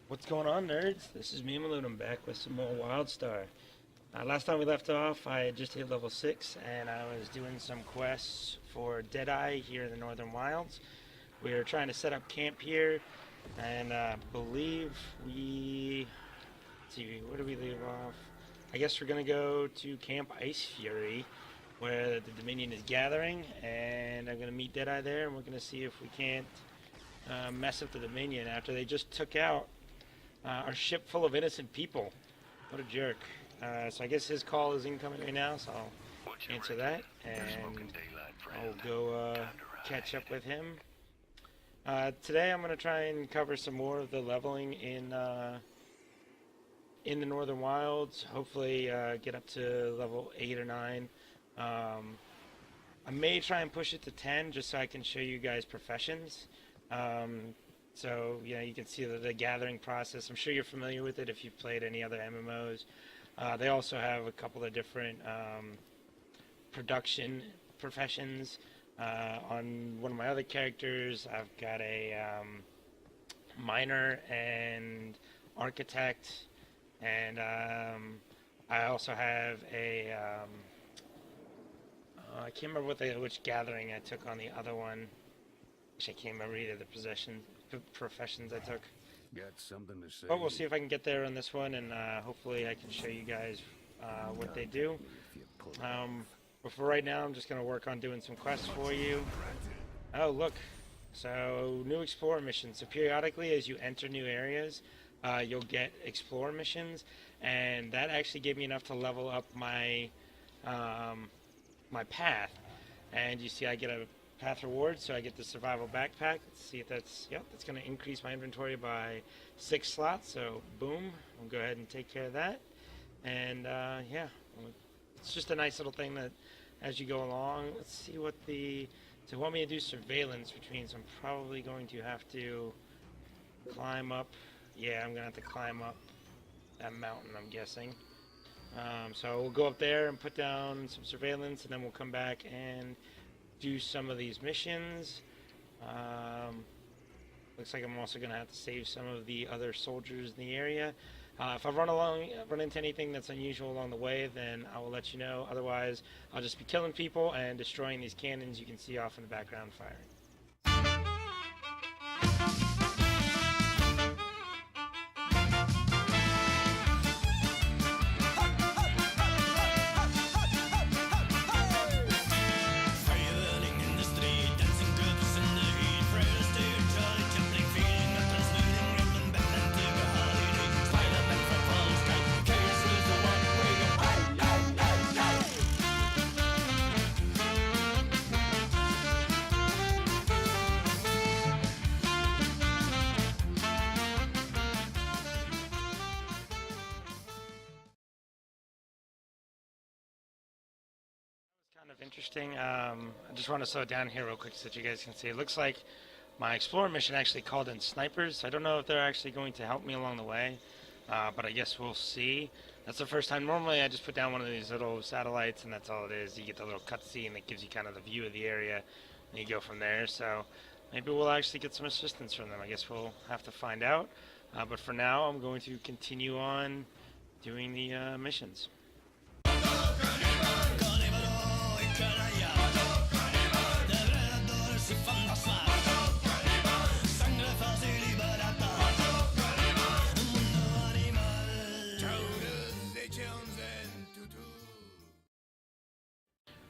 What's going on, nerds? This is Meems, and I'm back with some more Wildstar. Last time we left off, I had just hit level 6, and I was doing some quests for Deadeye here in the Northern Wilds. We were trying to set up camp here, and I believe we... Let's see, where do we leave off? I guess we're going to go to Camp Ice Fury, where the Dominion is gathering, and I'm going to meet Deadeye there, and we're going to see if we can't mess up the Dominion after they just took out our ship full of innocent people. What a jerk. So I guess his call is incoming right now, so I'll answer that, and I'll go catch up with him. Today I'm going to try and cover some more of the leveling in the Northern Wilds. Hopefully get up to level 8 or 9. I may try and push it to 10 just so I can show you guys professions. So, you can see the gathering process. I'm sure you're familiar with it if you've played any other MMOs. They also have a couple of different production professions. On one of my other characters, I've got a miner and architect, and I also have a... I can't remember which gathering I took on the other one. Actually, I can't remember either the professions I took. Got something to say? But we'll see if I can get there on this one, and hopefully I can show you guys what they do. But for right now, I'm just going to work on doing some quests for you. Oh, look. So, new Explorer missions. So periodically, as you enter new areas, you'll get Explorer missions, and that actually gave me enough to level up my my path. And you see I get a path reward, so I get the survival backpack. Let's see if that's going to increase my inventory by 6 slots. So boom, I'll go ahead and take care of that. And yeah, it's just a nice little thing that as you go along. Let's see what they want me to do surveillance, which means I'm probably going to have to climb up. Yeah, I'm gonna have to climb up that mountain, I'm guessing. So we'll go up there and put down some surveillance, and then we'll come back and do some of these missions. Looks like I'm also going to have to save some of the other soldiers in the area. If I run into anything that's unusual along the way, then I will let you know. Otherwise, I'll just be killing people and destroying these cannons you can see off in the background firing. Kind of interesting. I just want to slow it down here real quick so that you guys can see. It looks like my Explorer mission actually called in snipers. I don't know if they're actually going to help me along the way, but I guess we'll see. That's the first time. Normally I just put down one of these little satellites and that's all it is. You get the little cutscene that gives you kind of the view of the area, and you go from there. So maybe we'll actually get some assistance from them. I guess we'll have to find out. But for now, I'm going to continue on doing the missions.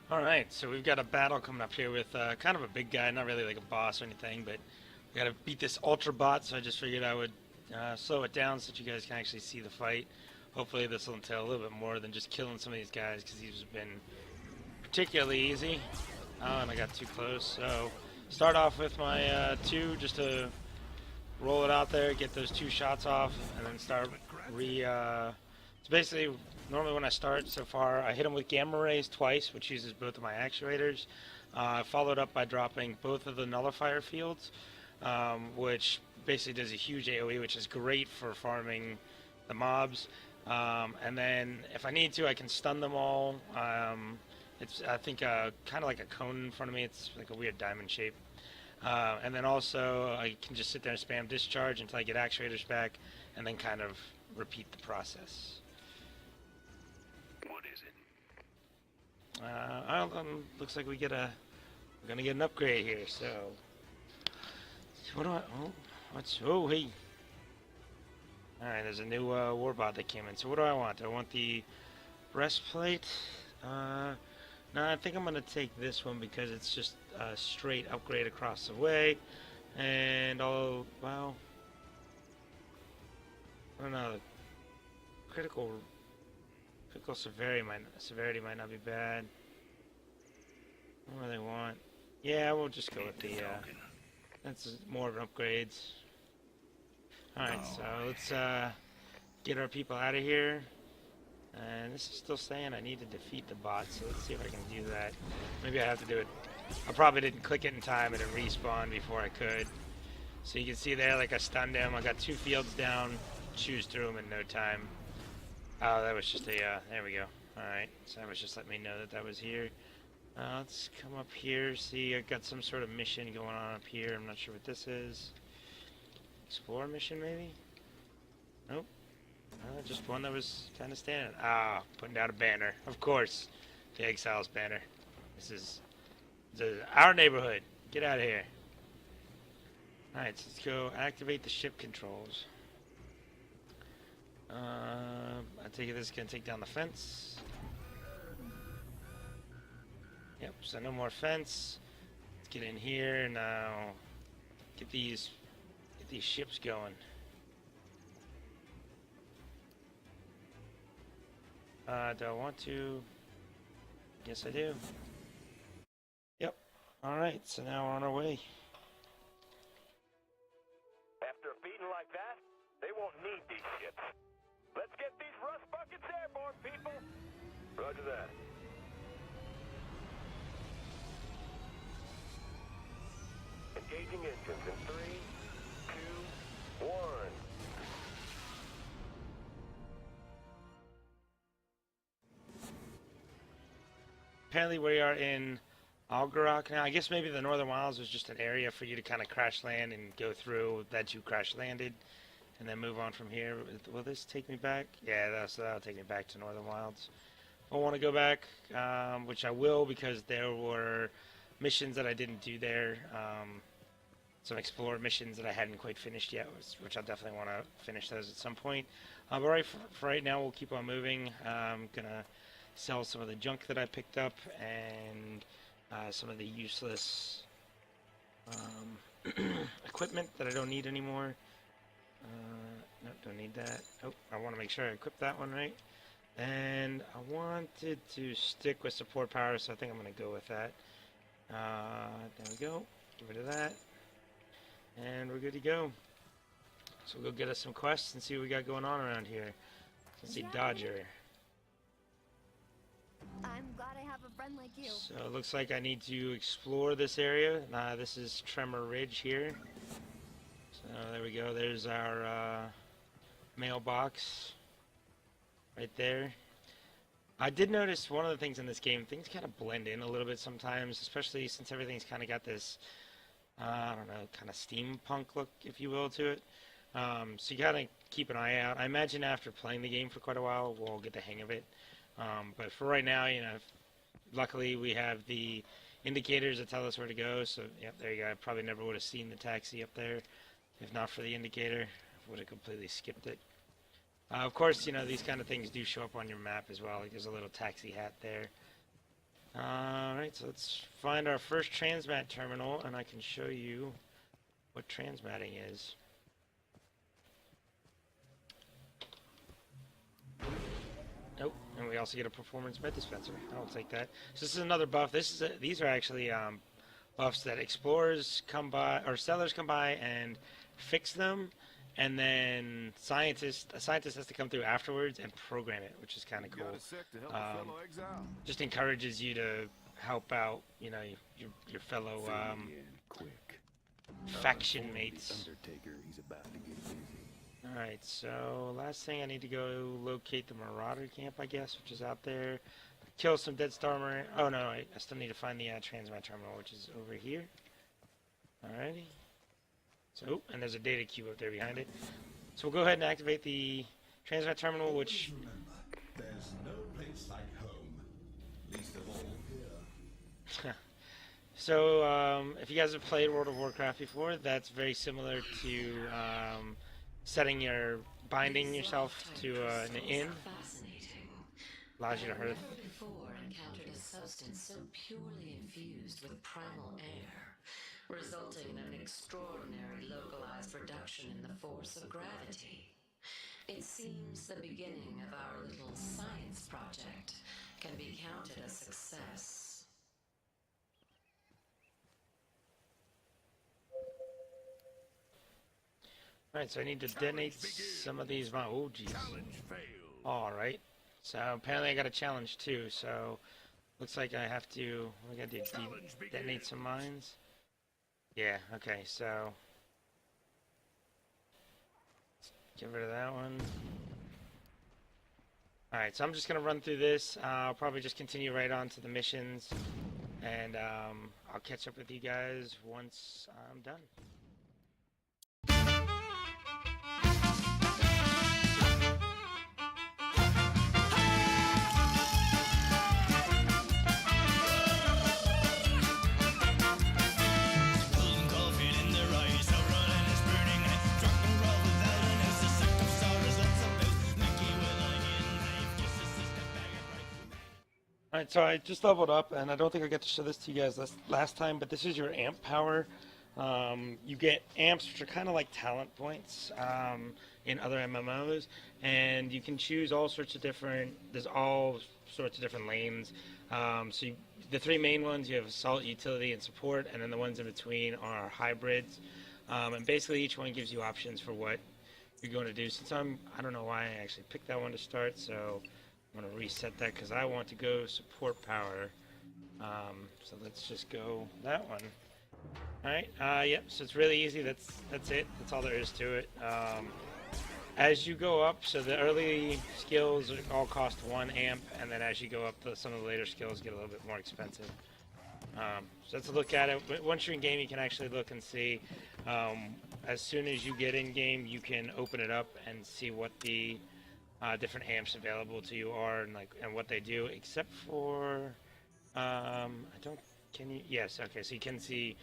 Alright, so we've got a battle coming up here with kind of a big guy, not really like a boss or anything, but we gotta beat this Ultra Bot, so I just figured I would slow it down so that you guys can actually see the fight. Hopefully this will entail a little bit more than just killing some of these guys, because these have been particularly easy. Oh, and I got too close, so start off with my 2 just to roll it out there, get those 2 shots off, and then start so basically, normally when I start so far, I hit him with gamma rays twice, which uses both of my actuators. Followed up by dropping both of the nullifier fields, which basically does a huge AoE, which is great for farming the mobs. And then if I need to, I can stun them all. It's, I think, kind of like a cone in front of me. It's like a weird diamond shape. And then also I can just sit there and spam discharge until I get actuators back, and then kind of repeat the process. What is it? Looks like we're gonna get an upgrade here. So what do I? Oh, hey. All right, there's a new warbot that came in. So what do I want? I want the breastplate. No, I think I'm gonna take this one because it's just a straight upgrade across the way, and well, I don't know. The critical severity might not be bad. What do they want? Yeah, we'll just go with the. That's more of an upgrades. All right, so let's get our people out of here. And this is still saying I need to defeat the bot, so let's see if I can do that. Maybe I have to do it. I probably didn't click it in time and it respawned before I could. So you can see there, like I stunned him. I got 2 fields down, choose through him in no time. Oh, that was just a, there we go. Alright, so that was just letting me know that was here. Let's come up here, see, I got some sort of mission going on up here. I'm not sure what this is. Explore mission, maybe? Nope. Just one that was kind of standing. Putting down a banner. Of course. The Exiles banner. This is our neighborhood. Get out of here. Alright, so let's go activate the ship controls. I take it this is going to take down the fence. Yep, so no more fence. Let's get in here now. Get these ships going. Do I want to? Yes, I do. Yep. Alright, so now we're on our way. After a beating like that, they won't need these ships. Let's get these rust buckets airborne, people! Roger that. Engaging engines in 3, 2, 1. Apparently we are in Algoroc now. I guess maybe the Northern Wilds was just an area for you to kind of crash land and go through that you crash landed and then move on from here. Will this take me back? Yeah, that'll take me back to Northern Wilds. I want to go back, which I will because there were missions that I didn't do there. Some explorer missions that I hadn't quite finished yet, which I'll definitely want to finish those at some point. But for right now, we'll keep on moving. I'm going to sell some of the junk that I picked up and some of the useless equipment that I don't need anymore. Nope, don't need that. Oh, I want to make sure I equip that one right. And I wanted to stick with support power, so I think I'm going to go with that. There we go. Get rid of that. And we're good to go. So we'll go get us some quests and see what we got going on around here. Let's see, Dodger. I'm glad I have a friend like you. So it looks like I need to explore this area. This is Tremor Ridge here. So there we go. There's our mailbox right there. I did notice one of the things in this game, things kind of blend in a little bit sometimes, especially since everything's kind of got this, I don't know, kind of steampunk look, if you will, to it. So you gotta keep an eye out. I imagine after playing the game for quite a while, we'll get the hang of it. But for right now, you know, luckily we have the indicators that tell us where to go. So, yep, there you go. I probably never would have seen the taxi up there if not for the indicator. I would have completely skipped it. Of course, you know, these kind of things do show up on your map as well. Like there's a little taxi hat there. Alright, so let's find our first transmat terminal, and I can show you what transmatting is. Nope, and we also get a performance med dispenser. I'll take that. So this is another buff. These are actually buffs that explorers come by, or sellers come by and fix them, and then a scientist has to come through afterwards and program it, which is kind of cool. Just encourages you to help out, you know, your fellow faction mates. Alright, so last thing I need to go locate the Marauder camp, I guess, which is out there. Kill some Dead Star Marine. Oh no, I still need to find the transmat terminal, which is over here. Alrighty. So, and there's a data cube up there behind it. So we'll go ahead and activate the transmat terminal, which... Remember, there's no place like home, least of all here. So, if you guys have played World of Warcraft before, that's very similar to setting your... binding yourself to an inn. Allows you to hurt. Never before encountered a substance so purely infused with primal air, resulting in an extraordinary localized reduction in the force of gravity. It seems the beginning of our little science project can be counted a success. Alright, so I need to detonate some of these... Oh, jeez. Alright. So apparently I got a challenge too, so looks like I have to... I gotta do detonate some mines. Yeah, okay, so... Get rid of that one. Alright, so I'm just gonna run through this. I'll probably just continue right on to the missions. And I'll catch up with you guys once I'm done. Alright, so I just leveled up, and I don't think I got to show this to you guys last time, but this is your amp power. You get amps, which are kind of like talent points in other MMOs, and you can choose all sorts of different, there's all sorts of different lanes. The three main ones, you have assault, utility, and support, and then the ones in between are hybrids. And basically each one gives you options for what you're going to do. Since I don't know why I actually picked that one to start, so I'm going to reset that because I want to go support power. So let's just go that one. Alright, yep, so it's really easy. That's it. That's all there is to it. As you go up, so the early skills all cost 1 amp, and then as you go up, some of the later skills get a little bit more expensive. So let's look at it. Once you're in game, you can actually look and see. As soon as you get in game, you can open it up and see what the different amps available to you are and what they do. Except for yes, okay. So you can see.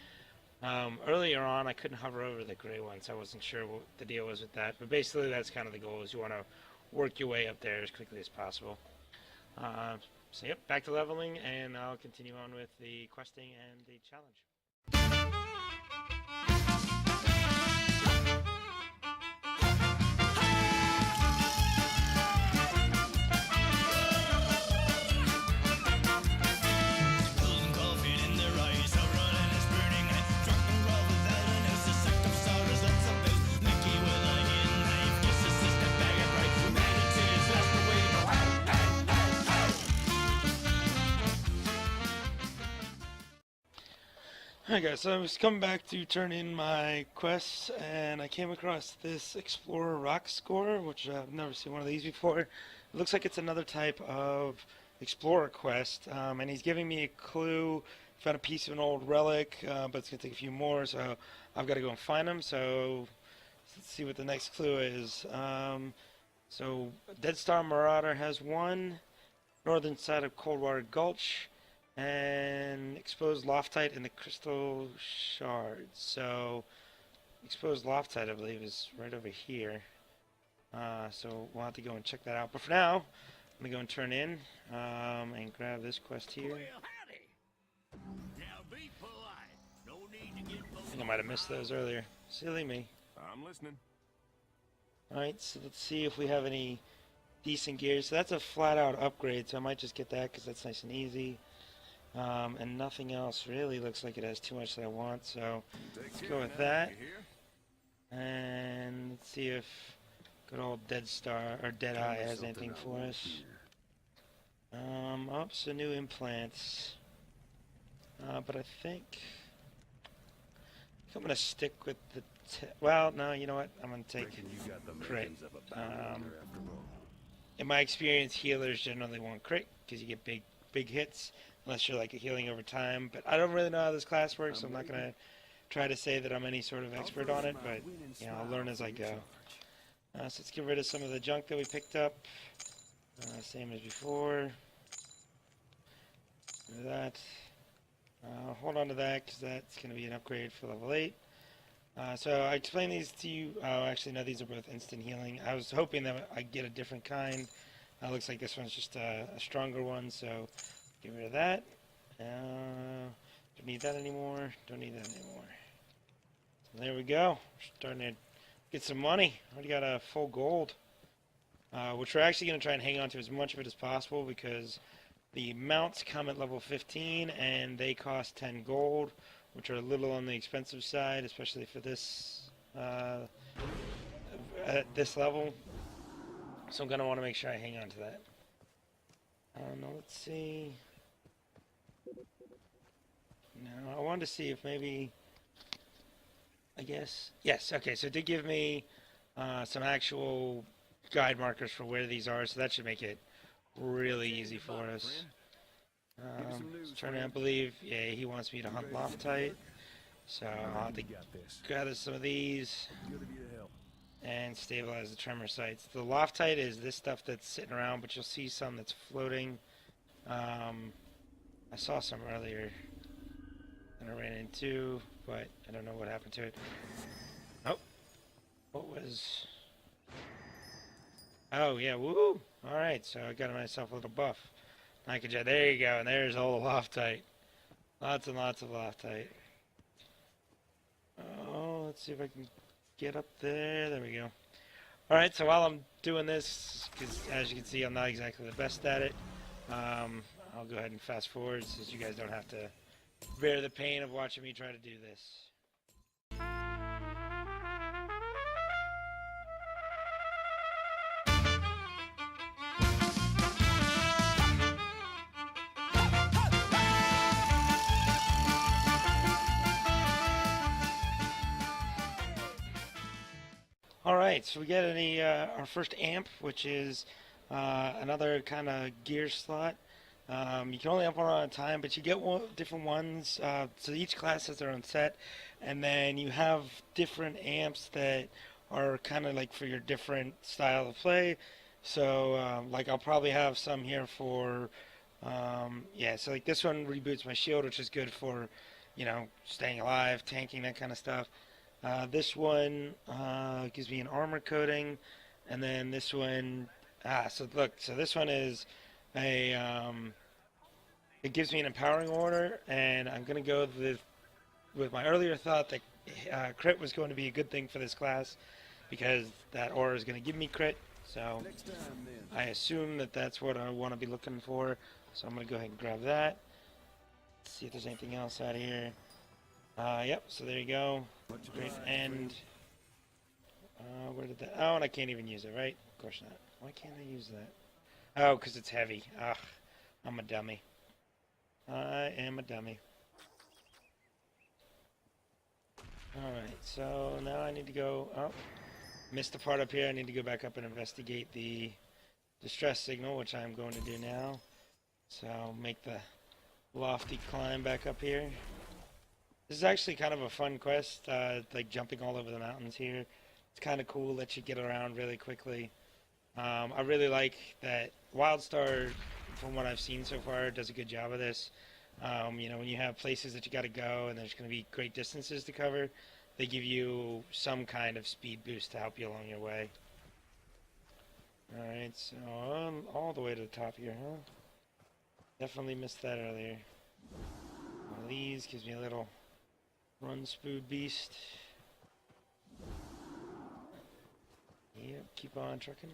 Earlier on, I couldn't hover over the gray one, so I wasn't sure what the deal was with that. But basically, that's kind of the goal: is you want to work your way up there as quickly as possible. So yep, back to leveling, and I'll continue on with the questing and the challenge. Alright guys, so I was coming back to turn in my quests, and I came across this Explorer Rock Score, which I've never seen one of these before. It looks like it's another type of Explorer quest, and he's giving me a clue. Found a piece of an old relic, but it's going to take a few more, so I've got to go and find them. So let's see what the next clue is. So Dead Star Marauder has one, northern side of Coldwater Gulch, and exposed Loftite in the Crystal Shards. So exposed Loftite, I believe, is right over here. So we'll have to go and check that out. But for now, I'm going to go and turn in and grab this quest here. Well, howdy. Now be polite. No need to get I think I might have missed those earlier. Silly me. I'm listening. Alright, so let's see if we have any decent gear. So that's a flat-out upgrade, so I might just get that because that's nice and easy. And nothing else really looks like it has too much that I want, so let's go with that. And let's see if good old Dead Star or Deadeye has anything for us. Oh, so new implants. But I think I'm gonna stick with the. Well, no, you know what? I'm gonna take crit. In my experience, healers generally want crit because you get big hits. Unless you're like healing over time, but I don't really know how this class works, so I'm not gonna try to say that I'm any sort of expert on it, but you know, I'll learn as I go. So let's get rid of some of the junk that we picked up. Same as before. Do that. Hold on to that because that's going to be an upgrade for level 8. So I explained these to you. Actually, no, these are both instant healing. I was hoping that I'd get a different kind. Looks like this one's just a stronger one, so get rid of that. Don't need that anymore. Don't need that anymore. So there we go. We're starting to get some money. Already got a full gold, which we're actually going to try and hang on to as much of it as possible because the mounts come at level 15 and they cost 10 gold, which are a little on the expensive side, especially for this at this level. So I'm going to want to make sure I hang on to that. Now let's see. No, I wanted to see if maybe, I guess, yes, okay, so it did give me some actual guide markers for where these are, so that should make it really easy for us. Trying to believe, yeah, he wants me to hunt Loftite, so I'll have to gather some of these and stabilize the tremor sites. The Loftite is this stuff that's sitting around, but you'll see some that's floating. I saw some earlier that I ran into, but I don't know what happened to it. Oh, what was... Oh, yeah, woo! Alright, so I got myself a little buff. There you go, and there's all the Loftite. Lots and lots of Loftite. Oh, let's see if I can get up there. There we go. Alright, so while I'm doing this, because as you can see, I'm not exactly the best at it, I'll go ahead and fast forward so you guys don't have to bear the pain of watching me try to do this. Alright, so we get our first amp, which is another kind of gear slot. You can only up one at a time, but you get different ones. So each class has their own set, and then you have different amps that are kind of like for your different style of play. So like I'll probably have some here for, yeah, so like this one reboots my shield, which is good for, you know, staying alive, tanking, that kind of stuff. This one gives me an armor coating, and then this one, so look, so this one is a, it gives me an empowering order, and I'm going to go with my earlier thought that crit was going to be a good thing for this class, because that aura is going to give me crit, so I assume that that's what I want to be looking for, so I'm going to go ahead and grab that. Let's see if there's anything else out here. Yep, so there you go. Great end. Where did that... Oh, and I can't even use it, right? Of course not. Why can't I use that? Oh, because it's heavy. Ugh, I'm a dummy. I am a dummy. Alright, so now I need to go... Oh, missed the part up here. I need to go back up and investigate the distress signal, which I'm going to do now. So I'll make the lofty climb back up here. This is actually kind of a fun quest, like jumping all over the mountains here. It's kind of cool, lets you get around really quickly. I really like that Wildstar, from what I've seen so far, does a good job of this. You know, when you have places that you got to go and there's going to be great distances to cover, they give you some kind of speed boost to help you along your way. Alright, so all the way to the top here, huh? Definitely missed that earlier. One of these gives me a little run spood beast. Yep, keep on trucking.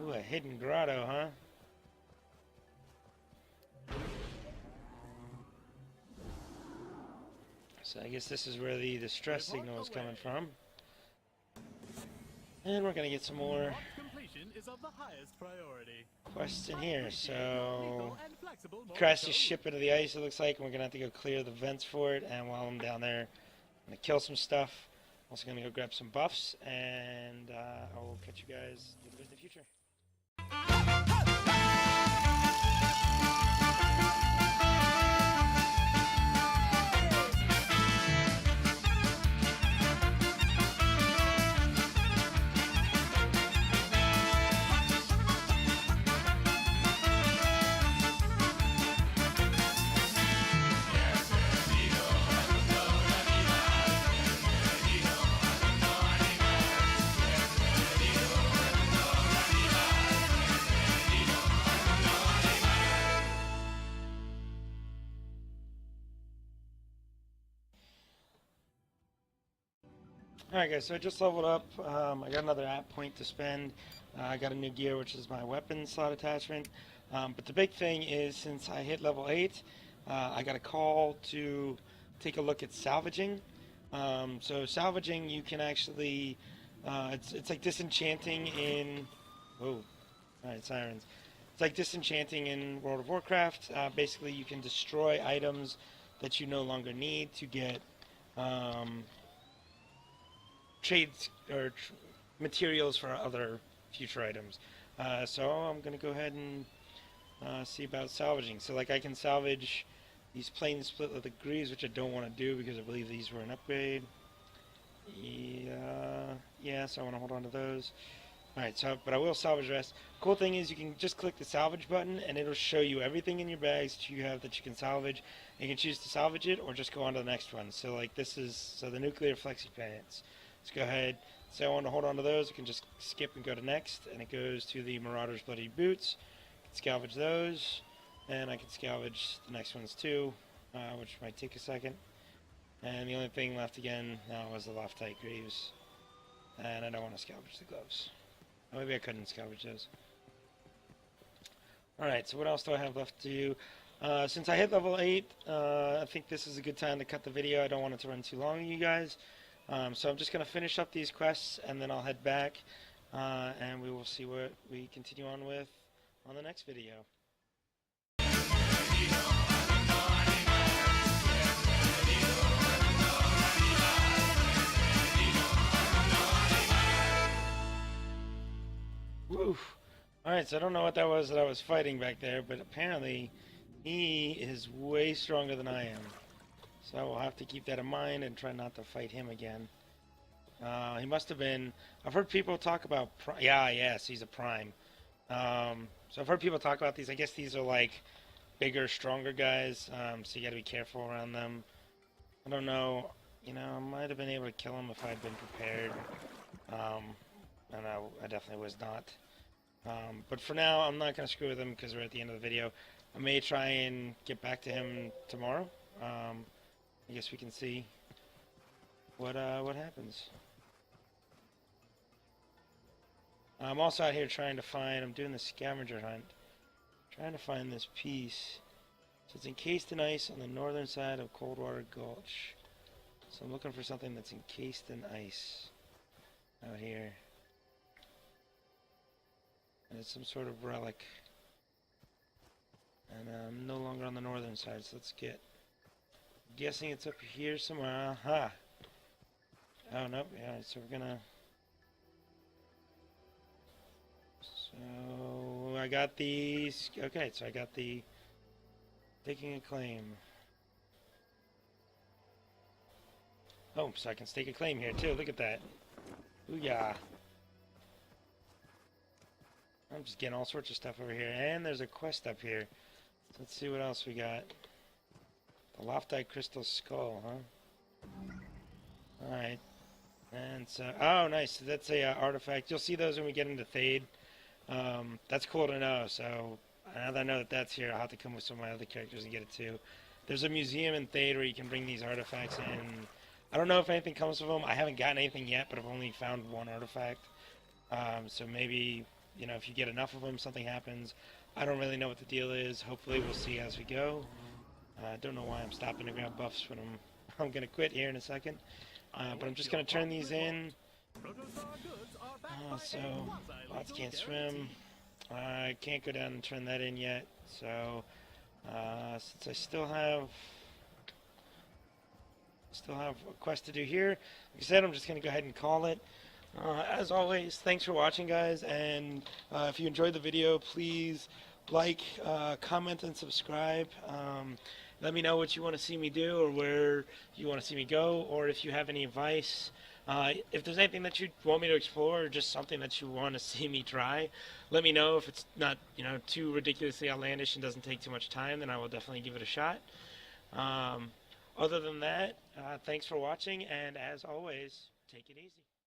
Ooh, a hidden grotto, huh? So I guess this is where the distress signal is coming from. And we're gonna get some more is of the highest priority. quests in here. So crashed his ship into the ice, it looks like, and we're gonna have to go clear the vents for it. And while I'm down there, I'm gonna kill some stuff. Also gonna go grab some buffs, and I will catch you guys a little bit in the future. Alright guys, so I just leveled up. I got another app point to spend. I got a new gear, which is my weapon slot attachment. But the big thing is, since I hit level 8, I got a call to take a look at salvaging. So salvaging, you can actually, it's like disenchanting in, oh, alright, sirens. It's like disenchanting in World of Warcraft. Basically, you can destroy items that you no longer need to get trades or materials for other future items. So I'm going to go ahead and see about salvaging. So like I can salvage these plain split leather greaves, which I don't want to do because I believe these were an upgrade. Yeah, so I want to hold on to those. Alright, so, but I will salvage the rest. Cool thing is you can just click the salvage button and it'll show you everything in your bags that you have that you can salvage. You can choose to salvage it or just go on to the next one. So like this is, so the nuclear flexi pants. Let's go ahead. So I want to hold on to those. I can just skip and go to next, and it goes to the Marauder's Bloody Boots. I can salvage those, and I can salvage the next ones too, which might take a second. And the only thing left again now was the Loftite Greaves, and I don't want to salvage the gloves. Or maybe I couldn't salvage those. Alright, so what else do I have left to do? Since I hit level 8, I think this is a good time to cut the video. I don't want it to run too long on you guys. So I'm just going to finish up these quests, and then I'll head back, and we will see what we continue on with on the next video. Woof. Alright, so I don't know what that was that I was fighting back there, but apparently he is way stronger than I am. So I will have to keep that in mind and try not to fight him again. He must have been... I've heard people talk about... yes, he's a prime. So I've heard people talk about these. I guess these are like bigger, stronger guys. So you gotta be careful around them. I don't know. You know, I might have been able to kill him if I'd been prepared. And I definitely was not. But for now, I'm not going to screw with him because we're at the end of the video. I may try and get back to him tomorrow. I guess we can see what happens. I'm also out here trying to find, I'm doing the scavenger hunt, trying to find this piece. So it's encased in ice on the northern side of Coldwater Gulch. So I'm looking for something that's encased in ice out here. And it's some sort of relic. And I'm no longer on the northern side, so let's get... Guessing it's up here somewhere. Aha! Oh, nope. Yeah, so we're gonna... So, I got these... Okay, so I got the... Staking a claim. Oh, so I can stake a claim here, too. Look at that. Ooh-yah. I'm just getting all sorts of stuff over here. And there's a quest up here. So let's see what else we got. The Loftite Crystal Skull, huh? Alright. And so... Oh, nice. So that's a artifact. You'll see those when we get into Thade. That's cool to know. So, now that I know that that's here, I'll have to come with some of my other characters and get it too. There's a museum in Thade where you can bring these artifacts in. I don't know if anything comes with them. I haven't gotten anything yet, but I've only found one artifact. So maybe, you know, if you get enough of them, something happens. I don't really know what the deal is. Hopefully we'll see as we go. I don't know why I'm stopping to grab buffs when I'm going to quit here in a second. But I'm just going to turn these in. So, bots can't swim. I can't go down and turn that in yet. So, since I still have a quest to do here, like I said, I'm just going to go ahead and call it. As always, thanks for watching, guys. And if you enjoyed the video, please like, comment, and subscribe. Let me know what you want to see me do or where you want to see me go, or if you have any advice. If there's anything that you want me to explore or just something that you want to see me try, let me know. If it's not, you know, too ridiculously outlandish and doesn't take too much time, then I will definitely give it a shot. Other than that, thanks for watching, and as always, take it easy.